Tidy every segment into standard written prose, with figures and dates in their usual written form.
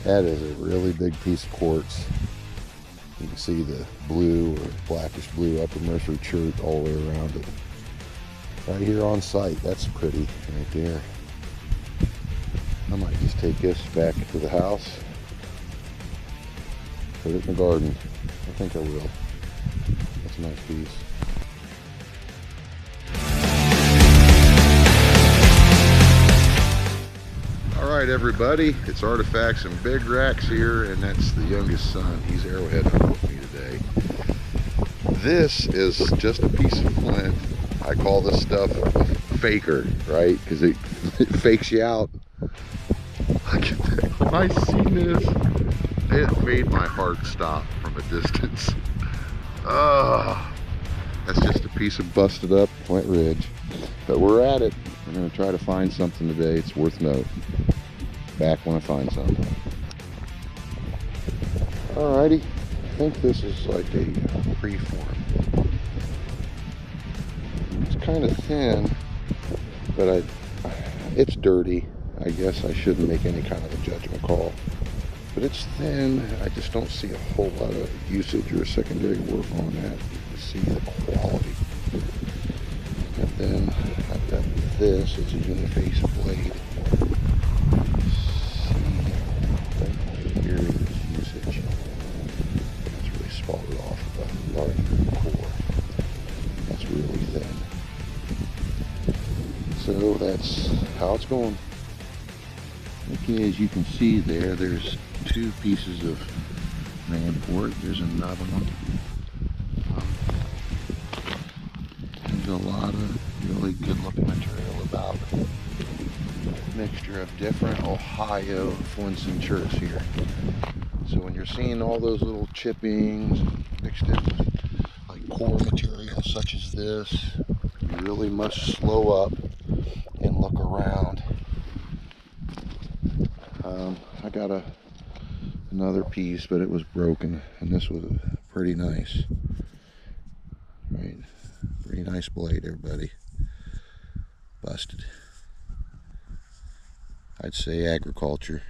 That is a really big piece of quartz. You can see the blue or blackish blue upper Mercer chert all the way around it. Right here on site, that's pretty right there. I might just take this back to the house, put it in the garden. I think I will. That's a nice piece. Alright everybody, it's Artifacts and Big Racks here, and that's the youngest son. He's Arrowhead with me today. This is just a piece of flint. I call this stuff a faker, right? Because it fakes you out. Look at that. When I seen this, it made my heart stop from a distance. That's just a piece of busted up Flint Ridge. But we're at it. We're going to try to find something today. It's worth note. Back when I find something. Alrighty. I think this is like a preform. It's kind of thin, but it's dirty. I guess I shouldn't make any kind of a judgment call. But it's thin. I just don't see a whole lot of usage or secondary work on that. You can see the quality. And then I've got this as a uniface blade. See, right here is usage. That's really spalted off of a larger core. That's really thin. So that's how it's going. Okay, as you can see there's two pieces of man port. There's another one. There's a lot of really good looking material about. Mixture of different Ohio flints and cherts here. So when you're seeing all those little chippings mixed in with like core material such as this, you really must slow up and look around. I got another piece, but it was broken, and this was pretty nice. Right, pretty nice blade, everybody. Busted. I'd say agriculture.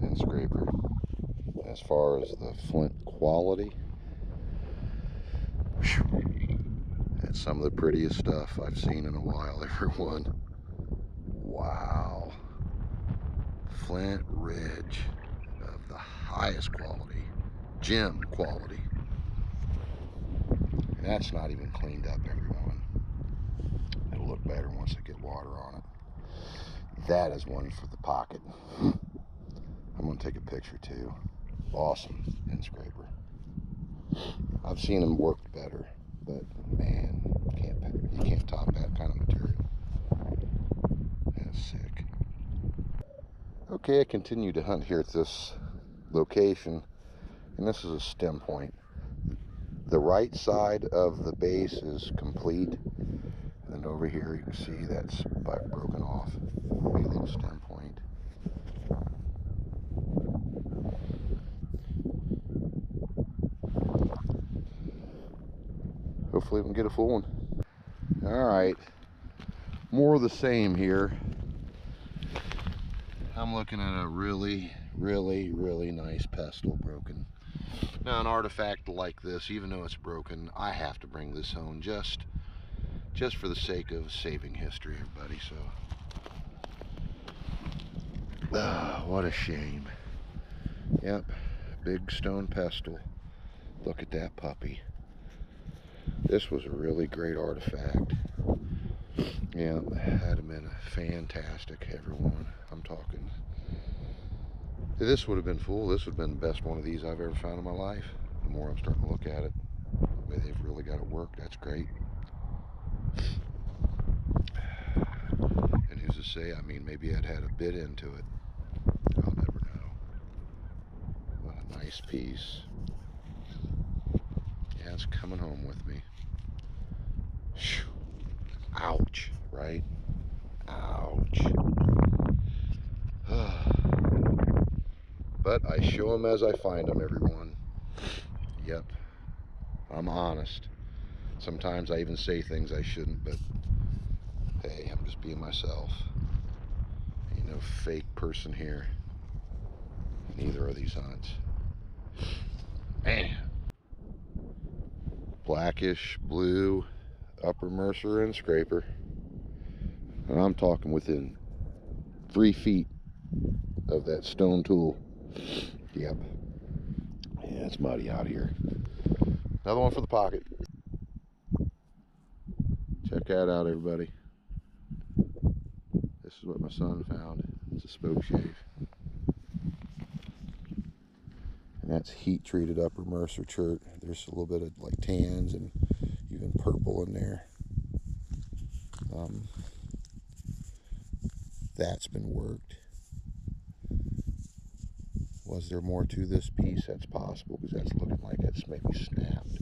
And scraper. As far as the flint quality, that's some of the prettiest stuff I've seen in a while, everyone. Wow. Flint Ridge of the highest quality, gem quality. And that's not even cleaned up, everyone. It'll look better once I get water on it. That is one for the pocket. I'm going to take a picture too. Awesome end scraper. I've seen them work better, but man, you can't top that kind of material. That's sick. Okay, I continue to hunt here at this location, and this is a stem point. The right side of the base is complete, and then over here you can see that's broken off. A little stem point. Hopefully we can get a full one. Alright, more of the same here. I'm looking at a really nice pestle broken. Now an artifact like this, even though it's broken, I have to bring this home just for the sake of saving history, everybody. So, what a shame. Yep, big stone pestle. Look at that puppy. This was a really great artifact. Yeah, had him in a fantastic, everyone. I'm talking. This would have been full. This would have been the best one of these I've ever found in my life. The more I'm starting to look at it, the way they've really got it worked, that's great. And who's to say? I mean, maybe I'd had a bit into it. I'll never know. What a nice piece. Yeah, it's coming home with me. Ouch, right? Ouch. But I show them as I find them, everyone. Yep, I'm honest. Sometimes I even say things I shouldn't, but hey, I'm just being myself. Ain't no fake person here. Neither are these hunts. Man. Blackish, blue, upper Mercer and scraper. And I'm talking within 3 feet of that stone tool. Yep. Yeah, it's muddy out here. Another one for the pocket. Check that out, everybody. This is what my son found. It's a spoke shave. And that's heat treated upper Mercer chert. There's a little bit of like tans and even purple in there. That's been worked. Was there more to this piece? That's possible, because that's looking like it's maybe snapped.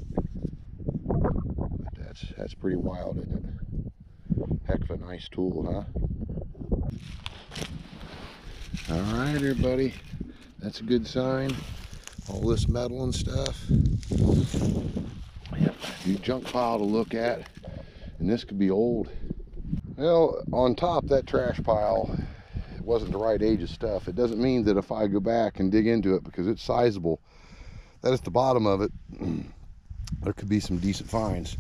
But that's pretty wild, isn't it? Heck of a nice tool, huh? All right, everybody. That's a good sign. All this metal and stuff. Yep, new junk pile to look at. And this could be old. Well, on top, that trash pile, it wasn't the right age of stuff. It doesn't mean that if I go back and dig into it, because it's sizable, that at the bottom of it, there could be some decent finds.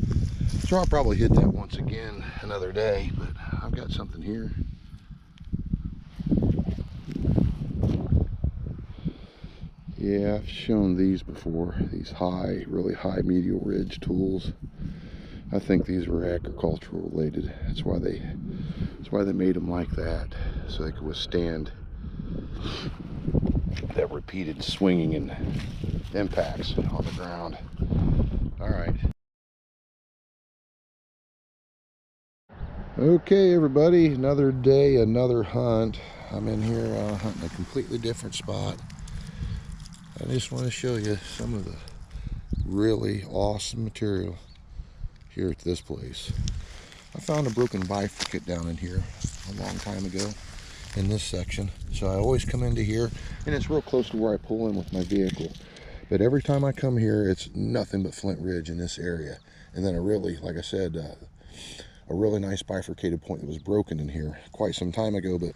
So I'll probably hit that once again another day, but I've got something here. Yeah, I've shown these before, these high, really high medial ridge tools. I think these were agricultural related. That's why they made them like that, so they could withstand that repeated swinging and impacts on the ground. All right. Okay, everybody, another day, another hunt. I'm in here hunting a completely different spot. I just want to show you some of the really awesome material here at this place. I found a broken bifurcate down in here a long time ago in this section. So I always come into here, and it's real close to where I pull in with my vehicle. But every time I come here, it's nothing but flint ridge in this area. And then a really, like I said, a really nice bifurcated point that was broken in here quite some time ago. But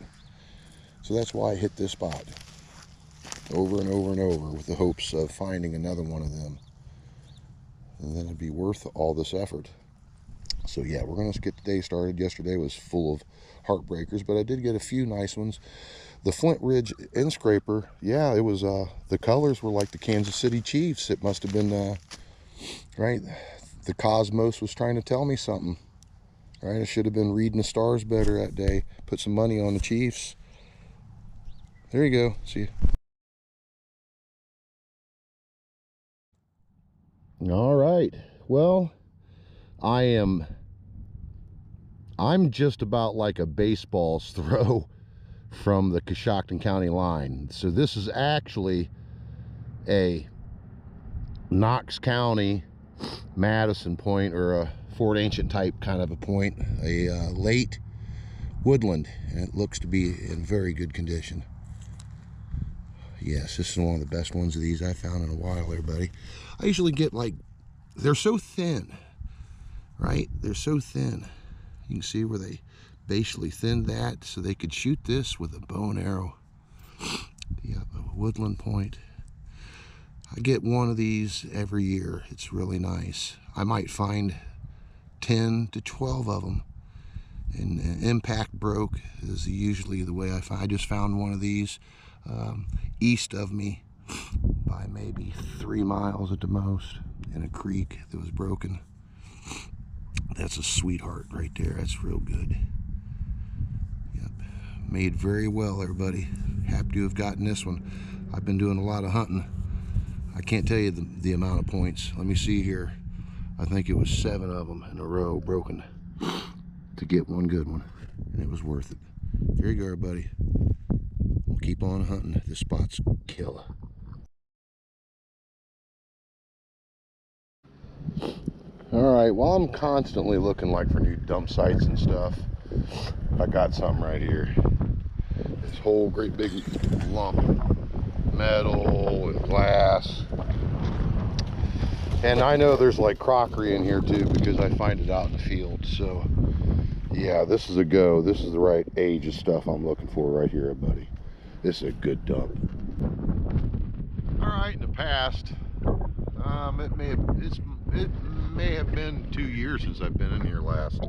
so that's why I hit this spot over and over and over with the hopes of finding another one of them. And then it'd be worth all this effort. So yeah, we're gonna get the day started. Yesterday was full of heartbreakers, but I did get a few nice ones. The Flint Ridge end scraper, yeah, it was the colors were like the Kansas City Chiefs. It must have been right, the cosmos was trying to tell me something, right? I should have been reading the stars better that day. Put some money on the Chiefs. There you go. See you. All right, well, I'm just about like a baseball's throw from the Coshocton County line. So this is actually a Knox County Madison Point, or a Fort Ancient type kind of a point, a late woodland, and it looks to be in very good condition. Yes, this is one of the best ones of these I've found in a while, everybody. I usually get like, they're so thin, right? They're so thin. You can see where they basically thinned that so they could shoot this with a bow and arrow. Yeah, a woodland point. I get one of these every year. It's really nice. I might find 10 to 12 of them. And impact broke is usually the way I find. I just found one of these east of me by maybe 3 miles at the most, in a creek that was broken. That's a sweetheart right there. That's real good. Yep, made very well, everybody. Happy to have gotten this one. I've been doing a lot of hunting. I can't tell you the amount of points. Let me see here. I think it was 7 of them in a row broken to get one good one, and it was worth it. There you go, everybody. We'll keep on hunting. This spot's killer. All right, well, I'm constantly looking like for new dump sites and stuff. I got something right here. This whole great big lump metal and glass. And I know there's like crockery in here too, because I find it out in the field. So yeah, this is a go. This is the right age of stuff I'm looking for right here, buddy. This is a good dump. All right, in the past, it may have been 2 years since I've been in here last.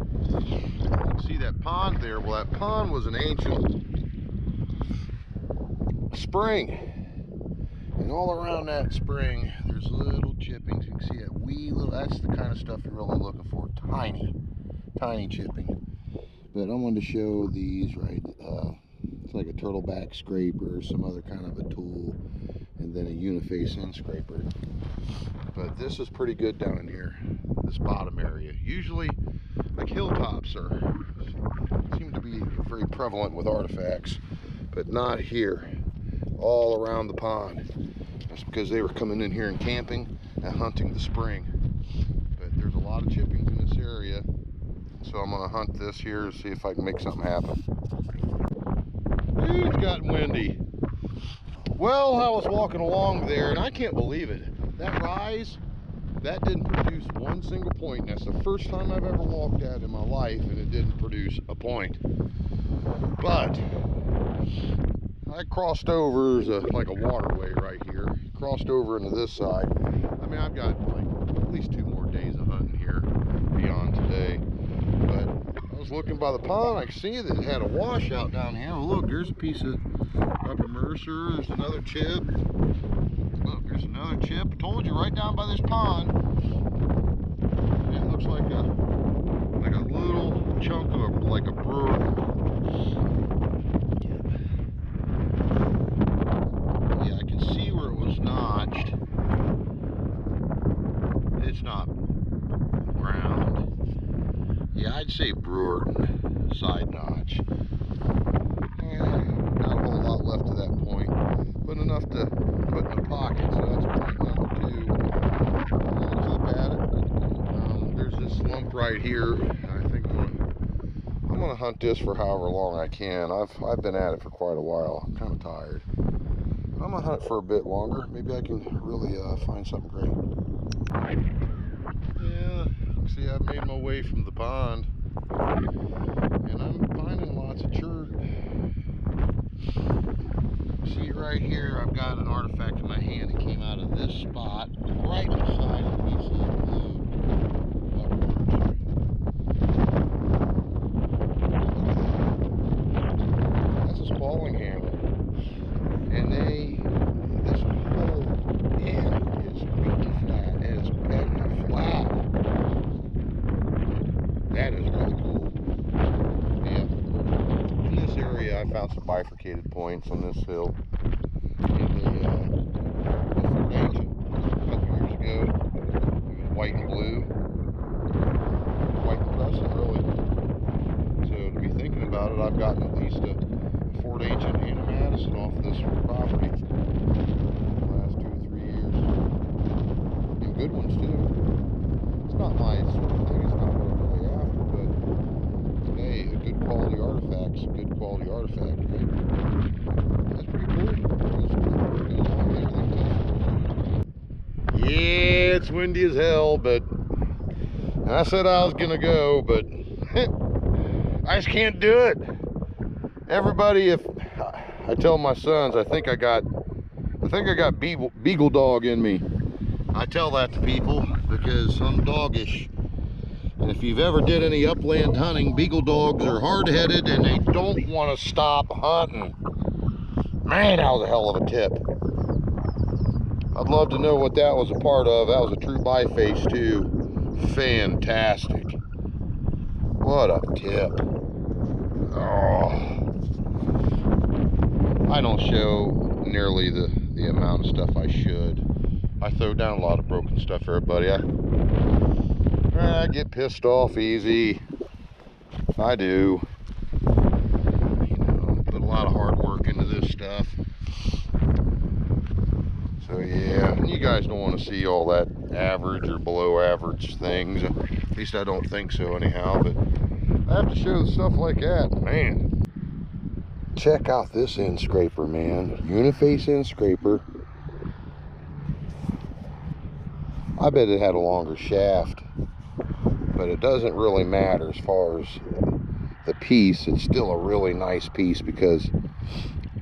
See that pond there? Well, that pond was an ancient spring, and all around that spring there's little chippings. You can see that wee little, that's the kind of stuff you're really looking for. Tiny chipping. But I wanted to show these, right? It's like a turtleback scraper, some other kind of a tool, and then a uniface end scraper. But this is pretty good down in here, this bottom area. Usually, like hilltops seem to be very prevalent with artifacts, but not here. All around the pond. That's because they were coming in here and camping and hunting the spring. But there's a lot of chippings in this area, so I'm gonna hunt this here and see if I can make something happen. It's gotten windy. Well, I was walking along there, and I can't believe it. That rise, that didn't produce one single point. And that's the first time I've ever walked that in my life, and it didn't produce a point. But I crossed over, there's like a waterway right here. Crossed over into this side. I mean, I've got like at least 2 more days of hunting here beyond today. But I was looking by the pond, I could see that it had a washout down here. Well, look, there's a piece of upper Mercer. There's another chip. Look, there's another chip. I told you, right down by this pond. And it looks like a little chunk of like a brewer. Yeah, I can see where it was notched. It's not ground. Yeah, I'd say brewer side notch. Not a whole lot left to that point, but enough to put in the pocket. So that's point number 2. I'm gonna keep at it. There's this lump right here. I think I'm gonna hunt this for however long I can. I've been at it for quite a while. I'm kind of tired. I'm gonna hunt it for a bit longer. Maybe I can really find something great. Yeah, see, I've made my way from the pond, and I'm finding lots of chert. See right here, I've got an artifact in my hand that came out of this spot, right beside a piece of blue upwards. That's a spalling hammer, and this whole end is beaten flat. It is bent flat. That is really cool. Yeah. In this area, I found some bifurcated points on this hill. In the Fort Ancient, a couple years ago, it was white and blue. Quite impressive, really. So to be thinking about it, I've gotten at least a Fort Ancient and a Madison off this property in the last 2 or 3 years. And good ones too. It's not my sort of thing, it's not what I'm really after, but hey, a good quality artifact's a good quality artifact, right? That's pretty cool. Yeah, it's windy as hell, but I said I was gonna go, but I just can't do it. Everybody, if I tell my sons, I think I got beagle dog in me. I tell that to people because I'm doggish. And if you've ever did any upland hunting, beagle dogs are hard-headed and they don't want to stop hunting. Man, that was a hell of a tip. I'd love to know what that was a part of. That was a true biface too. Fantastic. What a tip. Oh. I don't show nearly the amount of stuff I should. I throw down a lot of broken stuff for everybody. I get pissed off easy. I do. You know, put a lot of hard work into this stuff. So yeah, you guys don't want to see all that average or below average things. At least I don't think so anyhow, but I have to show stuff like that, man. Check out this end scraper, man. Uniface end scraper. I bet it had a longer shaft, but it doesn't really matter as far as the piece. It's still a really nice piece because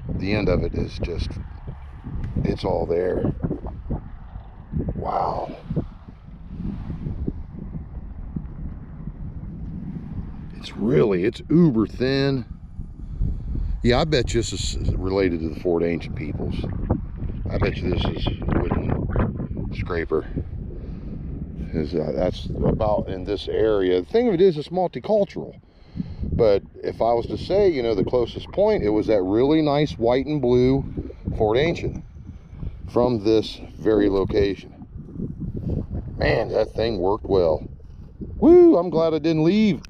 the end of it is just, it's all there. Wow. It's uber thin. Yeah, I bet this is related to the Fort Ancient peoples. I bet you this is wooden scraper. That's about in this area. The thing of it is, it's multicultural. But if I was to say, you know, the closest point, it was that really nice white and blue Fort Ancient from this very location. Man, that thing worked well. Woo, I'm glad I didn't leave.